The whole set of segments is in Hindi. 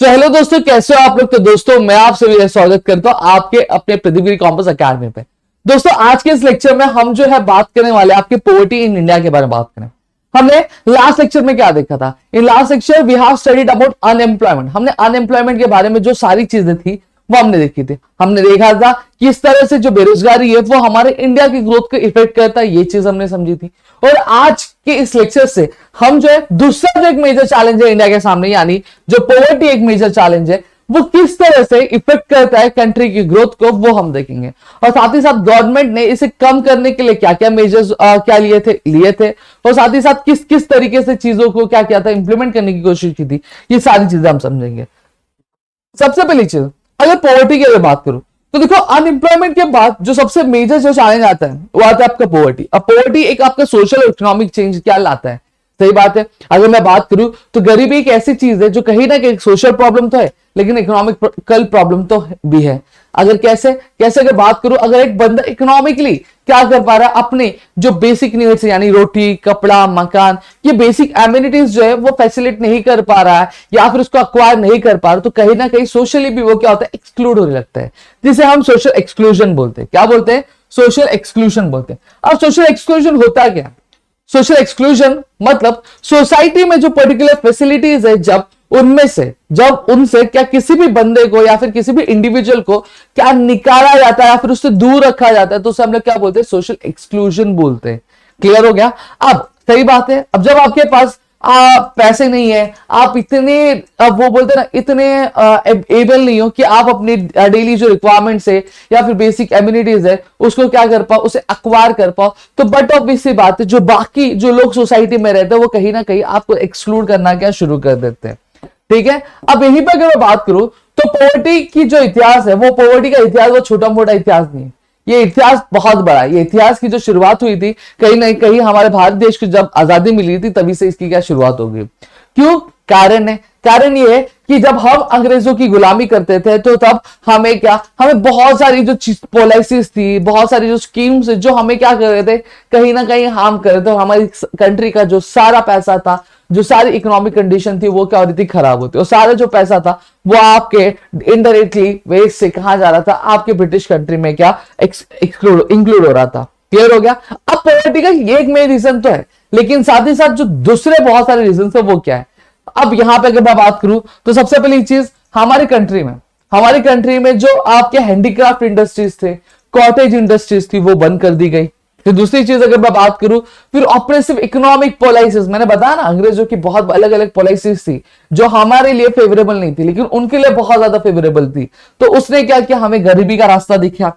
तो हेलो दोस्तों, कैसे हो आप लोग। तो दोस्तों मैं आप सभी स्वागत करता हूं आपके अपने प्रतिगिरी कॉम्पस अकेडमी पे। दोस्तों आज के इस लेक्चर में हम जो है बात करने वाले आपके पॉवर्टी इन इंडिया के बारे में बात करें। हमने लास्ट लेक्चर में क्या देखा था? In last lecture we have studied about unemployment. हमने अनएम्प्लॉयमेंट के बारे में जो सारी चीजें थी वो हमने देखी थी। हमने देखा था कि इस तरह से जो बेरोजगारी है वो हमारे इंडिया की ग्रोथ को इफेक्ट करता है, ये चीज हमने समझी थी। और आज के इस लेक्चर से हम जो है दूसरा जो एक मेजर चैलेंज है इंडिया के सामने, यानी जो पॉवर्टी एक मेजर चैलेंज है, वो किस तरह से इफेक्ट करता है कंट्री की ग्रोथ को, वो हम देखेंगे। और साथ ही साथ गवर्नमेंट ने इसे कम करने के लिए क्या क्या मेजर्स क्या लिए थे और साथ ही साथ किस किस तरीके से चीजों को क्या किया था, इंप्लीमेंट करने की कोशिश की थी, ये सारी चीजें हम समझेंगे। सबसे पहली चीज, अगर पॉवर्टी की अगर बात करूं तो देखो, अनएम्प्लॉयमेंट के बाद जो सबसे मेजर जो चैलेंज आता है वो आता है आपका पॉवर्टी। अब पॉवर्टी एक आपका सोशल और इकोनॉमिक चेंज क्या लाता है? सही बात है। अगर मैं बात करूं तो गरीबी एक ऐसी चीज है जो कहीं ना कहीं सोशल प्रॉब्लम तो है, लेकिन इकोनॉमिकल प्रॉब्लम तो भी है। अगर कैसे कैसे अगर बात करूं, अगर एक बंदा इकोनॉमिकली क्या कर पा रहा है, अपने जो बेसिक नीड्स यानी रोटी, कपड़ा, मकान, ये बेसिक एमिनिटीज जो है वो फैसिलिट नहीं कर पा रहा है या फिर उसको अक्वायर नहीं कर पा रहा, तो कहीं ना कहीं सोशली भी वो क्या होता है, एक्सक्लूड होने लगता है, जिसे हम सोशल एक्सक्लूजन बोलते हैं। क्या बोलते हैं? सोशल एक्सक्लूजन बोलते हैं। अब सोशल एक्सक्लूजन होता क्या? सोशल एक्सक्लूजन मतलब सोसाइटी में जो पर्टिकुलर फैसिलिटीज है, जब उनसे क्या किसी भी बंदे को या फिर किसी भी इंडिविजुअल को क्या निकाला जाता है या फिर उससे दूर रखा जाता है, तो उसे हम लोग क्या बोलते हैं? सोशल एक्सक्लूजन बोलते हैं। क्लियर हो गया? अब सही बात है, अब जब आपके पास पैसे नहीं है, आप इतने वो बोलते हैं ना, इतने एबल नहीं हो कि आप अपनी डेली जो रिक्वायरमेंट्स है या फिर बेसिक एम्यूनिटीज है उसको क्या कर पाओ, उसे अक्वायर कर पाओ, तो बट ऑब्वियस सी बात है, जो बाकी जो लोग सोसाइटी में रहते हैं वो कहीं ना कहीं आपको एक्सक्लूड करना क्या शुरू कर देते हैं। ठीक है। अब यहीं पर अगर मैं बात करूं तो पॉवर्टी की जो इतिहास है, वो पॉवर्टी का इतिहास वो छोटा मोटा इतिहास नहीं है, ये इतिहास बहुत बड़ा है। ये इतिहास की जो शुरुआत हुई थी कहीं ना कहीं हमारे भारत देश को जब आजादी मिली थी तभी से इसकी क्या शुरुआत हो गई। क्यों? कारण ये है कि जब हम अंग्रेजों की गुलामी करते थे तो तब हमें बहुत सारी जो पॉलिसीज थी, बहुत सारी जो स्कीम्स जो हमें क्या कर रहे थे, कहीं ना कहीं हार्म कर रहे थे। हमारी कंट्री का जो सारा पैसा था, जो सारी इकोनॉमिक कंडीशन थी, वो क्या हो रही थी, खराब होती। और सारा जो पैसा था वो आपके इनडायरेक्टली वेस्ट से कहा जा रहा था, आपके ब्रिटिश कंट्री में क्या इंक्लूड हो रहा था। क्लियर हो गया? अब पॉवर्टी का ये एक मेन रीजन तो है, लेकिन साथ ही साथ जो दूसरे बहुत सारे रीजन है वो क्या है? अब यहां पे अगर मैं बात करूं तो सबसे पहली चीज, हमारी कंट्री में जो आपके हैंडीक्राफ्ट इंडस्ट्रीज थे, कॉटेज इंडस्ट्रीज थी, वो बंद कर दी गई। फिर दूसरी चीज अगर मैं बात करूं, फिर ऑपरेसिव इकोनॉमिक पॉलिसीज, मैंने बताया ना अंग्रेजों की बहुत अलग अलग पॉलिसीज थी जो हमारे लिए फेवरेबल नहीं थी लेकिन उनके लिए बहुत ज्यादा फेवरेबल थी, तो उसने क्या किया, हमें गरीबी का रास्ता दिखाया।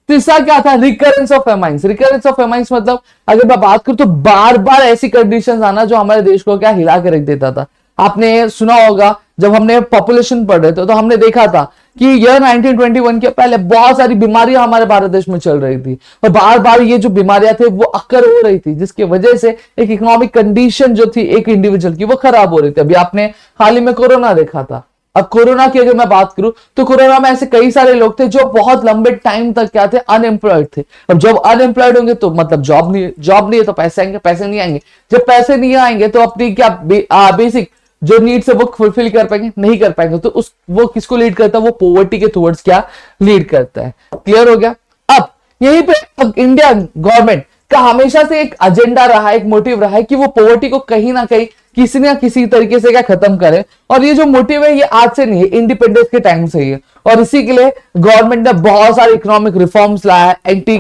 तीसरा क्या था? रिकरेंस ऑफ फेमाइंस मतलब अगर मैं बात करूं तो बार बार ऐसी कंडीशंस आना जो हमारे देश को क्या हिला के रख देता था। आपने सुना होगा जब हमने पॉपुलेशन पढ़ रहे थे तो हमने देखा था कि ईयर 1921 के पहले बहुत सारी बीमारियां हमारे भारत देश में चल रही थी और बार बार ये जो बीमारियां थी वो अक्कर हो रही थी, जिसकी वजह से एक इकोनॉमिक कंडीशन जो थी एक इंडिविजुअल की वो खराब हो रही थी। अभी आपने हाल ही में कोरोना देखा था। अब कोरोना की अगर मैं बात करूं तो कोरोना में ऐसे कई सारे लोग थे जो बहुत लंबे टाइम तक क्या थे, अनएम्प्लॉयड थे। अब जब अनएम्प्लॉयड होंगे तो मतलब जॉब नहीं है तो पैसे आएंगे, पैसे नहीं आएंगे, जब पैसे नहीं आएंगे तो अपनी क्या बेसिक जो नीड्स है वो फुलफिल कर पाएंगे, नहीं कर पाएंगे, तो वो किसको लीड करता है? वो पॉवर्टी के टुवर्ड्स क्या लीड करता है। क्लियर हो गया? अब यहीं पे अब इंडियन गवर्नमेंट का हमेशा से एक एजेंडा रहा है, एक मोटिव रहा है कि वो पॉवर्टी को कहीं ना कहीं किसी ना किसी तरीके से क्या खत्म करे। और ये जो मोटिव है ये आज से नहीं है, इंडिपेंडेंस के टाइम से ही है। और इसी के लिए गवर्नमेंट ने बहुत सारे इकोनॉमिक रिफॉर्म्स लाया, एंटी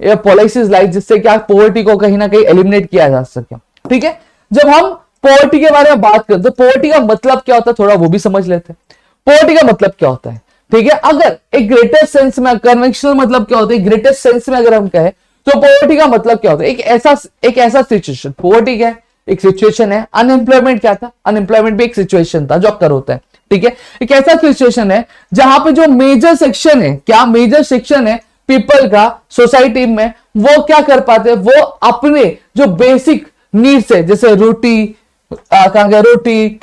पॉलिसीज लाई, जिससे क्या पॉवर्टी को कहीं ना कहीं एलिमिनेट किया जा सके। ठीक है। जब हम पॉवर्टी के बारे में बात करते हैं, पॉवर्टी का मतलब क्या होता है थोड़ा वो भी समझ लेते हैं। पॉवर्टी का मतलब क्या होता है? ठीक है। अगर एक ग्रेटेस्ट सेंस में, कन्वेंशनल मतलब क्या होता है, ग्रेटेस्ट सेंस में अगर हम कहें तो पॉवर्टी का मतलब क्या होता है? एक ऐसा सिचुएशन, पॉवर्टी क्या है? एक सिचुएशन है। अनएम्प्लॉयमेंट क्या था? अनएम्प्लॉयमेंट भी एक सिचुएशन था जो अक्कर होता है। ठीक है। एक ऐसा सिचुएशन है जहां पे जो मेजर सेक्शन है, क्या मेजर सेक्शन है पीपल का सोसाइटी में, वो क्या कर पाते हैं, वो अपने जो बेसिक नीड्स है जैसे रोटी,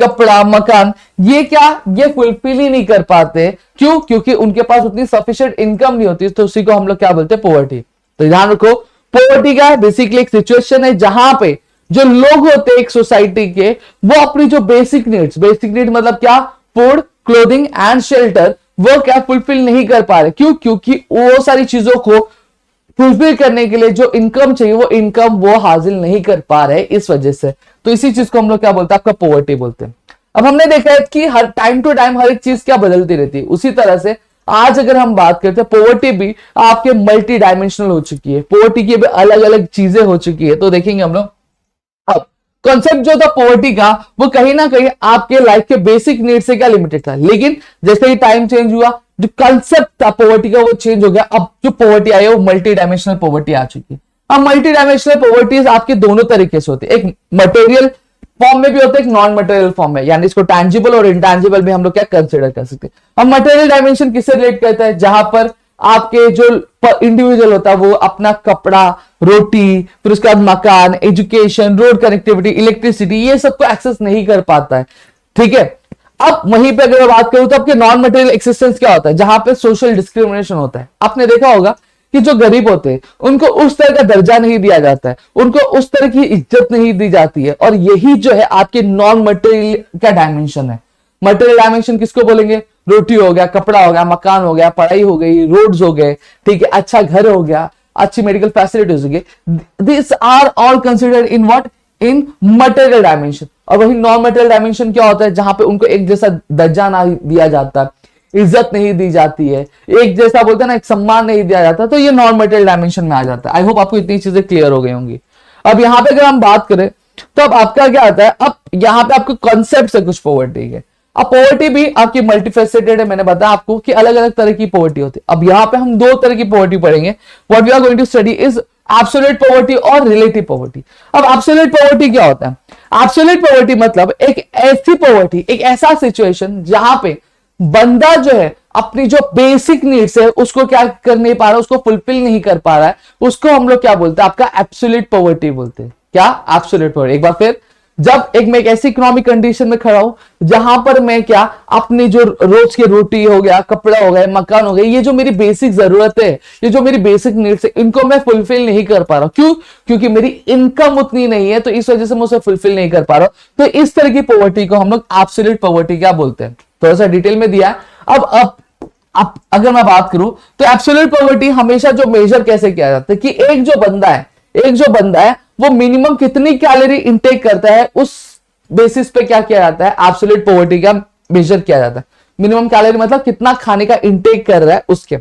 कपड़ा, मकान, ये फुलफिल ही नहीं कर पाते। क्यों? क्योंकि उनके पास उतनी सफिशिएंट इनकम नहीं होती। तो उसी को हम लोग क्या बोलते हैं? पॉवर्टी। तो ध्यान रखो, पॉवर्टी का बेसिकली एक सिचुएशन है जहां पे जो लोग होते हैं एक सोसाइटी के, वो अपनी जो बेसिक नीड मतलब क्या, फूड, क्लोथिंग एंड शेल्टर वो क्या फुलफिल नहीं कर पा रहे। क्यों? क्योंकि वो सारी चीजों को फुलफिल करने के लिए जो इनकम चाहिए वो इनकम वो हासिल नहीं कर पा रहे इस वजह से। तो इसी चीज को हम लोग क्या बोलते हैं, आपका पॉवर्टी बोलते हैं। अब हमने देखा है कि हर टाइम टू टाइम हर एक चीज क्या बदलती रहती है, उसी तरह से आज अगर हम बात करते हैं पॉवर्टी भी आपके मल्टी डायमेंशनल हो चुकी है, पॉवर्टी की भी अलग अलग चीजें हो चुकी है। तो देखेंगे हम लोग अब कॉन्सेप्ट जो था पॉवर्टी का वो कहीं ना कहीं आपके लाइफ के बेसिक नीड से क्या लिमिटेड था, लेकिन जैसे ही टाइम चेंज हुआ जो कॉन्सेप्ट था पॉवर्टी का वो चेंज हो गया। अब जो पॉवर्टी आई है वो मल्टी डायमेंशनल पॉवर्टी आ चुकी है। अब मल्टी डायमेंशनल पॉवर्टी आपके दोनों तरीके से होती है, एक मटेरियल फॉर्म में भी होता है, एक नॉन मटेरियल फॉर्म में, यानी इसको टैंजिबल और इंटैंजिबल भी हम लोग क्या कंसिडर कर सकते हैं। अब मटेरियल डायमेंशन किससे रिलेट करता है, जहां पर आपके जो इंडिविजुअल होता है वो अपना कपड़ा, रोटी, फिर उसके बाद मकान, एजुकेशन, रोड कनेक्टिविटी, इलेक्ट्रिसिटी, ये सबको एक्सेस नहीं कर पाता है। ठीक है, अब वहीं पे अगर मैं बात करूं तो आपके नॉन मटेरियल एक्सिस्टेंस क्या होता है, जहां पे सोशल डिस्क्रिमिनेशन होता है। आपने देखा होगा कि जो गरीब होते हैं उनको उस तरह का दर्जा नहीं दिया जाता है, उनको उस तरह की इज्जत नहीं दी जाती है, और यही जो है आपके नॉन मटेरियल का डायमेंशन है। मटेरियल डायमेंशन किसको बोलेंगे, रोटी हो गया, कपड़ा हो गया, मकान हो गया, पढ़ाई हो गई, रोड्स हो गए, ठीक है, अच्छा घर हो गया, अच्छी मेडिकल फैसिलिटीज हो गई। This are all considered in what, in material dimension. और वही नॉन मटेरियल डायमेंशन क्या होता है, जहां पे उनको एक जैसा दर्जा ना दिया जाता, इज्जत नहीं दी जाती है, एक जैसा बोलते हैं ना, एक सम्मान नहीं दिया जाता। तो ये नॉन मटेरियल डायमेंशन में आ जाता है। आई होप आपको इतनी चीजें क्लियर हो गई होंगी। अब यहां पे अगर हम बात करें तो अब आपका क्या आता है, अब यहां पे आपको कॉन्सेप्ट है कुछ पॉवर्टी के। अब पॉवर्टी भी आपकी मल्टीफेसेटेड है, मैंने बताया आपको कि अलग अलग तरह की पॉवर्टी होती है। अब यहां पे हम दो तरह की पॉवर्टी पढ़ेंगे। What we are going to study is absolute poverty और रिलेटिव पॉवर्टी। अब एब्सोल्यूट पॉवर्टी क्या होता है, एब्सोल्यूट पॉवर्टी मतलब एक ऐसी पॉवर्टी, एक ऐसा सिचुएशन जहां पे बंदा जो है अपनी जो बेसिक नीड्स है उसको क्या कर नहीं पा रहा, उसको फुलफिल नहीं कर पा रहा है, उसको हम लोग क्या बोलते हैं, आपका एब्सोल्यूट पॉवर्टी बोलते हैं। क्या? Absolute poverty. एक बार फिर, जब एक मैं एक ऐसी इकोनॉमिक कंडीशन में खड़ा हूं जहां पर मैं क्या अपनी जो रोज की रोटी हो गया, कपड़ा हो गया, मकान हो गया, ये जो मेरी बेसिक जरूरत है, ये जो मेरी बेसिक नीड्स है, इनको मैं फुलफिल नहीं कर पा रहा हूं। क्यों? क्योंकि मेरी इनकम उतनी नहीं है, तो इस वजह से मैं उसे फुलफिल नहीं कर पा रहा हूं। तो इस तरह की पॉवर्टी को हम लोग एब्सोल्यूट पॉवर्टी क्या बोलते हैं, थोड़ा सा डिटेल में दिया। अब अगर मैं बात करूं तो एब्सोल्यूट पॉवर्टी हमेशा जो मेजर कैसे किया जाता है कि एक जो बंदा है वो मिनिमम कितनी कैलोरी इंटेक करता है, उस बेसिस पे क्या किया जाता है, एब्सोल्यूट पॉवर्टी का मेजर किया जाता है। मिनिमम कैलोरी मतलब कितना खाने का इंटेक कर रहा है उसके।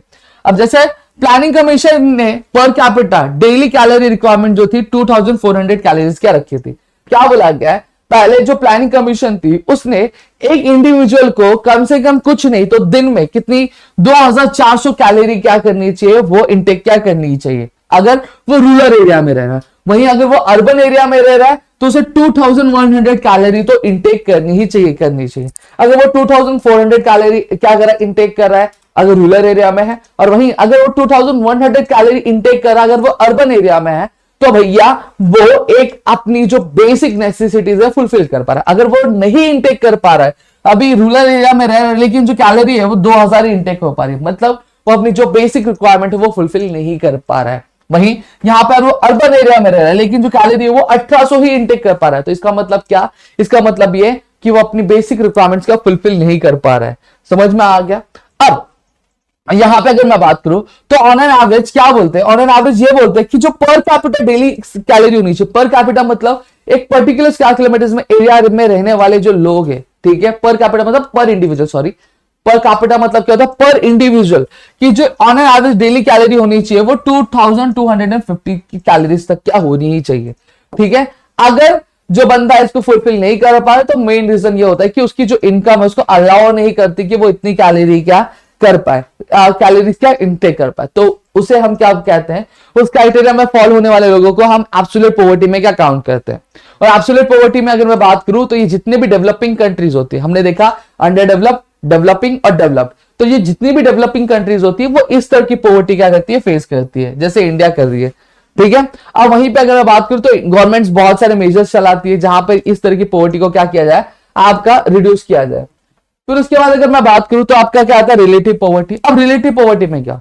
अब जैसे प्लानिंग कमीशन ने per capita daily calorie requirement जो थी 2400 कैलोरीज क्या रखी थी। क्या बोला गया है, पहले जो प्लानिंग कमीशन थी उसने एक इंडिविजुअल को कम से कम कुछ नहीं तो दिन में कितनी 2400 कैलोरी क्या करनी चाहिए, वो इंटेक क्या करनी चाहिए, अगर वो रूरल एरिया में रह रहा है। वहीं अगर वो अर्बन एरिया में रह रहा है तो उसे 2100 कैलोरी तो इंटेक करनी ही चाहिए। अगर वो 2400 कैलोरी क्या कर रहा है, इंटेक कर रहा है, अगर रूरल एरिया में है, और वहीं अगर वो 2100 कैलोरी इंटेक कर रहा है अगर वो अर्बन एरिया में है, तो भैया वो एक अपनी जो बेसिक नेसेसिटीज है फुलफिल कर पा रहा है। अगर वो नहीं इंटेक कर पा रहा है, अभी रूरल एरिया में रह रहा है लेकिन जो कैलोरी है वो 2000 ही इंटेक हो पा रही है, मतलब वो अपनी जो बेसिक रिक्वायरमेंट है वो फुलफिल नहीं कर पा रहा है। वहीं यहां पर वो अर्बन एरिया में रह रहा है लेकिन जो कैलोरी है वो 1800 ही इंटेक कर पा रहा है। तो इसका मतलब क्या, इसका मतलब ये कि वो अपनी बेसिक रिक्वायरमेंट्स का फुलफिल नहीं कर पा रहा है। समझ में आ गया। अब यहां पे अगर मैं बात करूं तो ऑन एन एवरेज क्या बोलते हैं, ऑन एन एवरेज ये बोलते हैं कि जो पर कैपिटा डेली कैलोरी होनी चाहिए। पर कैपिटा मतलब एक पर्टिकुलर स्क्वायर किलोमीटर में एरिया में रहने वाले जो लोग हैं, ठीक है, पर कैपिटा मतलब पर इंडिविजुअल, सॉरी, पर कैपिटा मतलब क्या होता है, पर इंडिविजुअल की जो on an average daily calorie होनी चाहिए वो 2250 कैलोरीज तक क्या होनी ही चाहिए। ठीक है, अगर जो बंदा इसको फुलफिल नहीं कर पा रहा तो मेन रीजन ये होता है कि उसकी जो इनकम है उसको अलाउ नहीं करती कि वो इतनी कैलोरी क्या कर पाए, कैलोरीज क्या इंटेक कर पाए। तो उसे हम क्या कहते हैं, उस क्राइटेरिया में फॉलो होने वाले लोगों को हम एब्सोल्यूट पॉवर्टी में क्या काउंट करते हैं। और एब्सोल्यूट पॉवर्टी में अगर मैं बात करूं तो ये जितने भी डेवलपिंग कंट्रीज होती है, हमने देखा अंडर डेवलप, डेवलपिंग और डेवलप, तो ये जितनी भी डेवलपिंग कंट्रीज होती है वो इस तरह की पॉवर्टी क्या करती है, फेस करती है, जैसे इंडिया कर रही है। ठीक है, अब वहीं पे अगर मैं बात करूं तो गवर्नमेंट्स बहुत सारे मेजर्स चलाती है जहां पर इस तरह की पॉवर्टी को क्या किया जाए, आपका रिड्यूस किया जाए। फिर उसके बाद अगर मैं बात करूं तो आपका क्या आता है, रिलेटिव पॉवर्टी। अब रिलेटिव पॉवर्टी में क्या,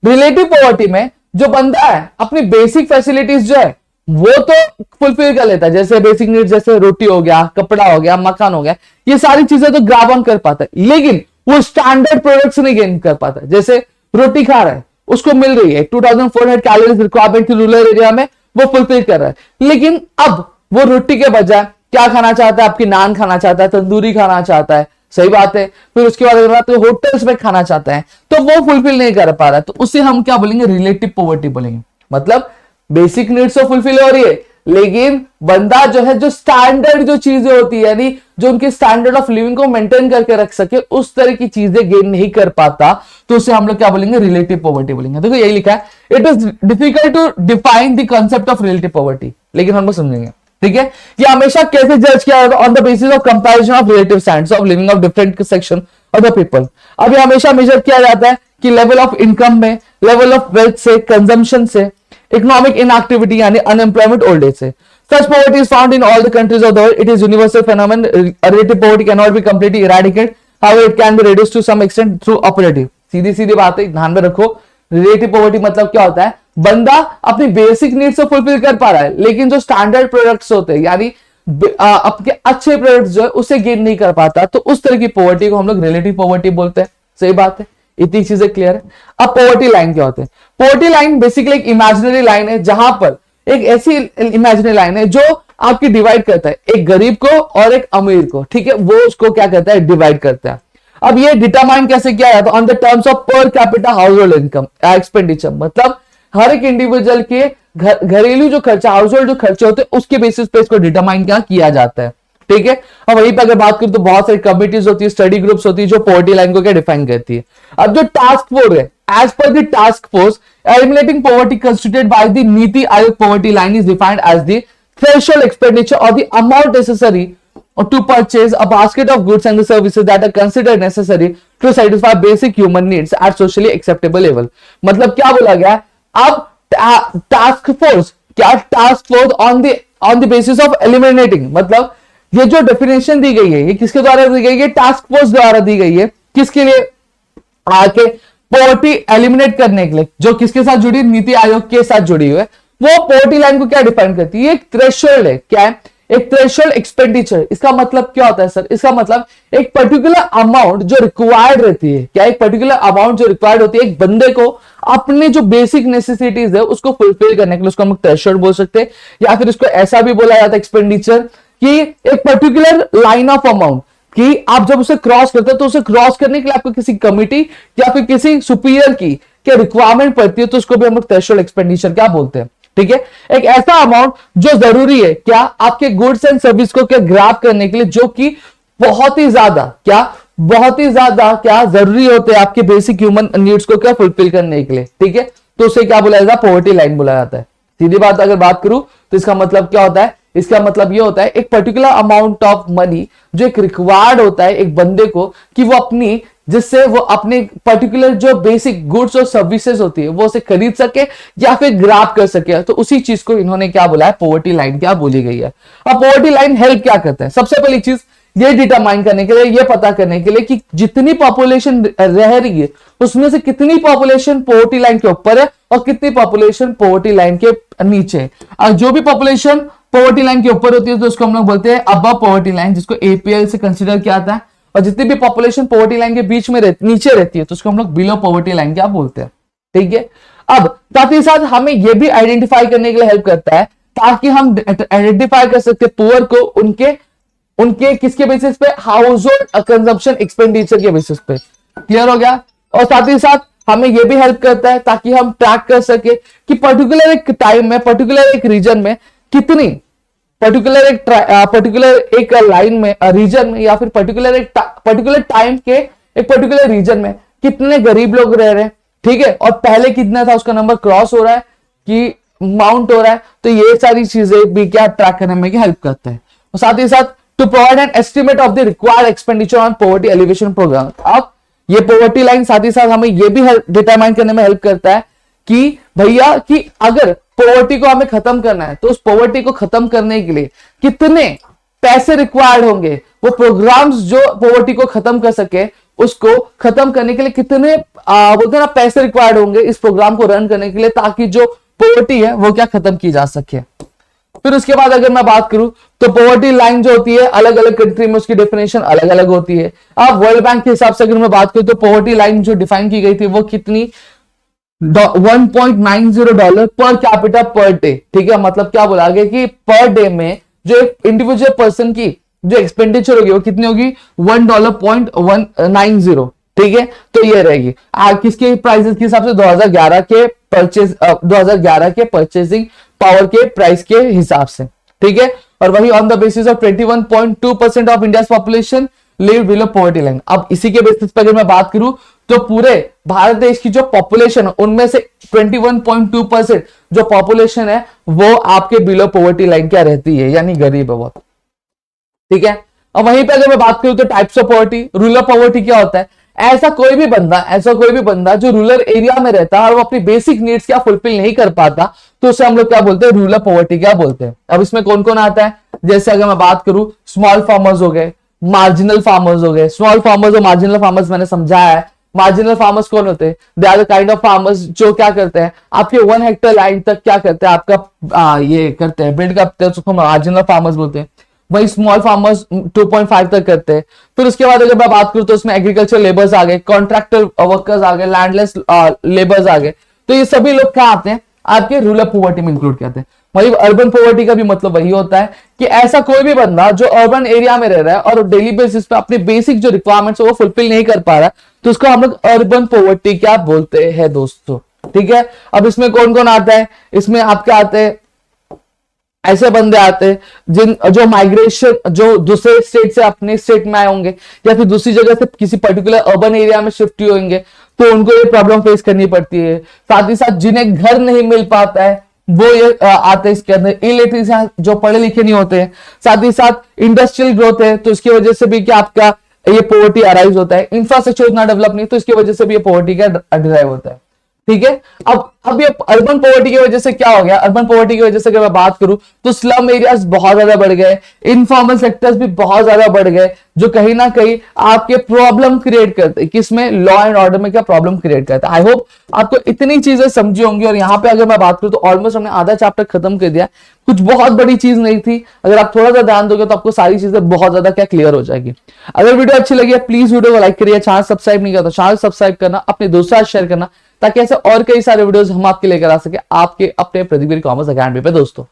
रिलेटिव पॉवर्टी में जो बंदा है अपनी बेसिक फैसिलिटीज जो है वो तो फुलफिल कर लेता है, जैसे बेसिक नीड्स जैसे रोटी हो गया, कपड़ा हो गया, मकान हो गया, ये सारी चीजें तो ग्रैब ऑन कर पाता है, लेकिन वो स्टैंडर्ड प्रोडक्ट्स नहीं गेन कर पाता। जैसे रोटी खा रहा है, उसको मिल रही है 2400 कैलोरीज रिक्वायरमेंट रूरल एरिया में, वो फुलफिल कर रहा है, लेकिन अब वो रोटी के बजाय क्या खाना चाहता है, आपकी नान खाना चाहता है, तंदूरी खाना चाहता है, सही बात है। फिर उसके बाद अगर बात तो होटल्स में खाना चाहता है, तो वो फुलफिल नहीं कर पा रहा है, तो उसे हम क्या बोलेंगे, रिलेटिव पॉवर्टी बोलेंगे। मतलब बेसिक नीड्स तो फुलफिल हो रही है, लेकिन बंदा जो है, जो स्टैंडर्ड जो चीजें होती है, यानी जो उनके स्टैंडर्ड ऑफ लिविंग को मेंटेन करके रख सके, उस तरह की चीजें गेन नहीं कर पाता, तो उसे हम लोग क्या बोलेंगे, रिलेटिव पॉवर्टी बोलेंगे। देखो यही लिखा है, it is difficult to define the concept of relative poverty, लेकिन हम लोग समझेंगे, ठीक है। ये हमेशा कैसे जज किया जाता है, on the basis of comparison of relative standards of living of different section of the people. अब ये हमेशा मेजर किया जाता है कि लेवल ऑफ इनकम में, लेवल ऑफ वेल्थ से, कंजम्पशन से, इकोनॉमिक इनएक्टिविटी यानी अनएम्प्लॉयमेंट, ओल्ड एज से। Such poverty is found in all the countries of the world. It is universal phenomenon. Relative poverty cannot be completely eradicated. However, it can be reduced to some extent through operative. सीधी सीधी बात है, ध्यान में रखो। रिलेटिव पॉवर्टी मतलब क्या होता है, बंदा अपनी बेसिक नीड्स को फुलफिल कर पा रहा है, लेकिन जो स्टैंडर्ड प्रोडक्ट्स होते हैं, यानी अपने अच्छे प्रोडक्ट्स जो है उसे गेन नहीं कर पाता, तो उस तरह की पॉवर्टी को हम लोग रिलेटिव पॉवर्टी बोलते हैं। सही बात है, इतनी चीजें क्लियर है। अब पॉवर्टी लाइन क्या होते हैं? पॉवर्टी लाइन बेसिकली एक इमेजिनरी लाइन है, जहां पर एक ऐसी इमेजिनरी लाइन है जो आपकी डिवाइड करता है एक गरीब को और एक अमीर को, ठीक है, वो उसको क्या करता है, डिवाइड करता है। अब ये डिटरमाइन कैसे किया जाता है, on the terms of per capita house hold income expenditure, मतलब हर एक इंडिविजुअल के घरेलू जो खर्चा, हाउस होल्ड जो खर्चे होते हैं, उसके बेसिस पे इसको डिटरमाइन क्या किया जाता है, ठीक है। अब वहीं पर अगर बात करूं तो बहुत सारी कमिटीज होती है, स्टडी ग्रुप्स होती है, जो पॉवर्टी लाइन को क्या डिफाइन करती है। अब जो टास्क फोर्स है, as per the task force, eliminating poverty constituted by the Niti Aayog poverty line is defined as the threshold expenditure or the amount necessary to purchase a basket of goods and the services that are considered necessary to satisfy basic human needs at socially acceptable level। मतलब क्या बोला गया, अब टास्क फोर्स क्या, task force on the basis of eliminating, मतलब ये जो डेफिनेशन दी गई है, ये किसके द्वारा दी गई है, टास्क फोर्स द्वारा दी गई है। किसके लिए? आके पॉवर्टी एलिमिनेट करने के लिए, जो किसके साथ जुड़ी, नीति आयोग के साथ जुड़ी हुई है। वो पॉवर्टी लाइन को क्या डिफाइन करती है, एक थ्रेशोल्ड है। क्या है? एक थ्रेशोल्ड एक्सपेंडिचर। इसका मतलब क्या होता है सर? इसका मतलब एक पर्टिकुलर अमाउंट जो रिक्वायर्ड रहती है, क्या एक पर्टिकुलर अमाउंट जो रिक्वायर्ड होती है एक बंदे को अपने जो बेसिक नेसेसिटीज है उसको फुलफिल करने के लिए, उसको हम थ्रेशोल्ड बोल सकते हैं, या फिर इसको ऐसा भी बोला जाता है एक्सपेंडिचर, कि एक पर्टिकुलर लाइन ऑफ अमाउंट कि आप जब उसे क्रॉस करते हो तो उसे क्रॉस करने के लिए आपको किसी कमिटी या फिर किसी सुपीरियर की क्या रिक्वायरमेंट पड़ती है, तो उसको भी हम लोग थ्रेशोल्ड एक्सपेंडिचर क्या बोलते हैं, ठीक है। एक ऐसा अमाउंट जो जरूरी है क्या आपके गुड्स एंड सर्विस को क्या ग्रैब करने के लिए, जो कि बहुत ही ज्यादा क्या जरूरी होते हैं आपके बेसिक ह्यूमन नीड्स को क्या फुलफिल करने के लिए, ठीक है। तो उसे क्या बोला जाता है, पॉवर्टी लाइन बोला जाता है। सीधी बात अगर बात करूं तो इसका मतलब क्या होता है, इसका मतलब ये होता है एक पर्टिकुलर अमाउंट ऑफ मनी जो एक रिक्वायर्ड होता है एक बंदे को, कि वो अपनी, जिससे वो अपने पर्टिकुलर जो बेसिक गुड्स और सर्विसेज होती है वो उसे खरीद सके या फिर ग्रैब कर सके। तो उसी चीज को इन्होंने क्या बोला है, पॉवर्टी लाइन क्या बोली गई है। अब पॉवर्टी लाइन हेल्प क्या करता है? सबसे पहली चीज ये डिटरमाइन करने के लिए, ये पता करने के लिए कि जितनी पॉपुलेशन रह रही है उसमें से कितनी पॉपुलेशन पॉवर्टी लाइन के ऊपर है और कितनी पॉपुलेशन पॉवर्टी लाइन के नीचे है। और जो भी पॉपुलेशन पॉवर्टी लाइन के ऊपर होती है तो उसको हम लोग बोलते हैं अबव पॉवर्टी लाइन, जिसको एपीएल से कंसीडर किया जाता है। और जितनी भी पॉपुलेशन पॉवर्टी लाइन के बीच में नीचे रहती है तो उसको हम लोग बिलो पॉवर्टी लाइन क्या बोलते हैं, ठीक है। अब साथ ही साथ हमें यह भी आइडेंटिफाई करने के लिए हेल्प करता है, ताकि हम आइडेंटिफाई कर सकते पुअर को उनके किसके बेसिस पे, हाउस होल्ड कंजम्पशन एक्सपेंडिचर के बेसिस पे। क्लियर हो गया। और साथ ही साथ हमें यह भी हेल्प करता है ताकि हम ट्रैक कर सके कि पर्टिकुलर एक टाइम में, पर्टिकुलर एक रीजन में कितनी, पर्टिकुलर एक लाइन में, रीजन में, या फिर पर्टिकुलर टाइम के एक पर्टिकुलर रीजन में कितने गरीब लोग रह रहे हैं, ठीक है, और पहले कितना था उसका नंबर क्रॉस हो रहा है कि माउंट हो रहा है। तो ये सारी चीजें भी क्या ट्रैक करने में हेल्प करता है। और साथ ही साथ to provide an estimate of the required expenditure on poverty alleviation program. अब ये पॉवर्टी लाइन साथ ही साथ हमें ये भी डिटरमाइन करने में हेल्प करता है कि भैया कि अगर पॉवर्टी को हमें खत्म करना है तो उस पॉवर्टी को खत्म करने के लिए कितने पैसे रिक्वायर्ड होंगे, वो प्रोग्राम्स जो पॉवर्टी को खत्म कर सके उसको खत्म करने के लिए कितने बोलते हैं ना पैसे रिक्वायर्ड होंगे इस प्रोग्राम को रन करने के लिए, ताकि जो पॉवर्टी है वो क्या खत्म की जा सके। फिर उसके बाद अगर मैं बात करूं तो पॉवर्टी लाइन जो होती है अलग अलग कंट्री में उसकी डेफिनेशन अलग अलग होती है। अब वर्ल्ड बैंक के हिसाब से अगर मैं बात करूं तो पॉवर्टी लाइन जो डिफाइन की गई थी वो कितनी, $1.90 पर कैपिटा पर डे। ठीक है, मतलब क्या बोला गया कि पर डे में जो एक इंडिविजुअल पर्सन की जो एक्सपेंडिचर होगी वो कितनी होगी, $1.190। ठीक है, तो ये रहेगी किसके प्राइसेस के हिसाब से, 2011 के परचेज 2011 के परचेसिंग पावर के प्राइस के हिसाब से। ठीक है, और वही on the basis of 21.2% of India population live below poverty line. अब इसी के बेसिस पर अगर मैं बात करूं तो पूरे भारत देश की जो पॉपुलेशन है उनमें से 21.2% जो पॉपुलेशन है वो आपके बिलो पॉवर्टी लाइन क्या रहती है, यानी गरीब है बहुत। ठीक है, और वहीं पे अगर मैं बात करूं तो types of poverty, rural poverty क्या होता है, ऐसा कोई भी बंदा जो रूरल एरिया में रहता है और वो अपनी बेसिक नीड्स क्या फुलफिल नहीं कर पाता, तो उसे हम लोग क्या बोलते हैं, रूरल पॉवर्टी क्या बोलते हैं। अब इसमें कौन कौन आता है, जैसे अगर मैं बात करूं स्मॉल फार्मर्स हो गए, मार्जिनल फार्मर्स हो गए। स्मॉल फार्मर्स और मार्जिनल फार्मर्स मैंने समझाया है। मार्जिनल फार्मर्स कौन होते हैं, they are the kind of farmers जो क्या करते हैं, आपके 1 हेक्टेयर लैंड तक क्या करते हैं, आपका ये करते हैं, बिल्ड करते हैं, उसको मार्जिनल फार्मर्स बोलते हैं। वही स्मॉल फार्मर्स 2.5 तक करते हैं। फिर उसके बाद अगर मैं बात करूं तो उसमें एग्रीकल्चर लेबर्स आ गए, कॉन्ट्रैक्टर वर्कर्स आ गए, लैंडलेस लेबर्स आ गए। तो ये सभी लोग क्या आते हैं, आपके रूरल पॉवर्टी में इंक्लूड करते हैं। वही अर्बन पॉवर्टी का भी मतलब वही होता है कि ऐसा कोई भी बंदा जो अर्बन एरिया में रह रहा है और डेली बेसिस पे अपने बेसिक जो रिक्वायरमेंट्स है वो फुलफिल नहीं कर पा रहा है, तो उसको हम लोग अर्बन पॉवर्टी क्या बोलते हैं दोस्तों। ठीक है, अब इसमें कौन कौन आता है, इसमें आपके आते हैं ऐसे बंदे आते हैं जो माइग्रेशन, जो दूसरे स्टेट से अपने स्टेट में आए होंगे या फिर दूसरी जगह से किसी पर्टिकुलर अर्बन एरिया में शिफ्ट हुए होंगे, तो उनको ये प्रॉब्लम फेस करनी पड़ती है। साथ ही साथ जिन्हें घर नहीं मिल पाता है वो ये आते हैं इसके अंदर। इलिटरेसी, जो पढ़े लिखे नहीं होते हैं। साथ ही साथ इंडस्ट्रियल ग्रोथ है तो इसकी वजह से भी क्या आपका ये पॉवर्टी अराइज होता है। इंफ्रास्ट्रक्चर उतना डेवलप नहीं तो इसकी वजह से भी ये पॉवर्टी का डिराइव होता है। ठीक है, अब ये अर्बन पॉवर्टी की वजह से क्या हो गया, अर्बन पॉवर्टी की वजह से अगर मैं बात करूं तो स्लम एरियाज बहुत ज्यादा बढ़ गए, इनफॉर्मल सेक्टर्स भी बहुत ज्यादा बढ़ गए, जो कहीं ना कहीं आपके प्रॉब्लम क्रिएट करते हैं, किसमें, लॉ एंड ऑर्डर में क्या प्रॉब्लम क्रिएट करता है। आई होप आपको इतनी चीजें समझी होंगी। और यहाँ पे अगर मैं बात करूं तो ऑलमोस्ट हमने आधा चैप्टर खत्म कर दिया। कुछ बहुत बड़ी चीज नहीं थी, अगर आप थोड़ा सा ध्यान दोगे तो आपको सारी चीजें बहुत ज्यादा क्या क्लियर हो जाएगी। अगर वीडियो अच्छी लगी है प्लीज वीडियो को लाइक करिए, चैनल सब्सक्राइब नहीं किया तो चैनल सब्सक्राइब करना, अपने दोस्तों के साथ शेयर करना, ताकि ऐसे और कई सारे वीडियोस हम आपके लेकर आ सके आपके अपने प्रतिवीर कॉमर्स अकेडमी पे दोस्तों।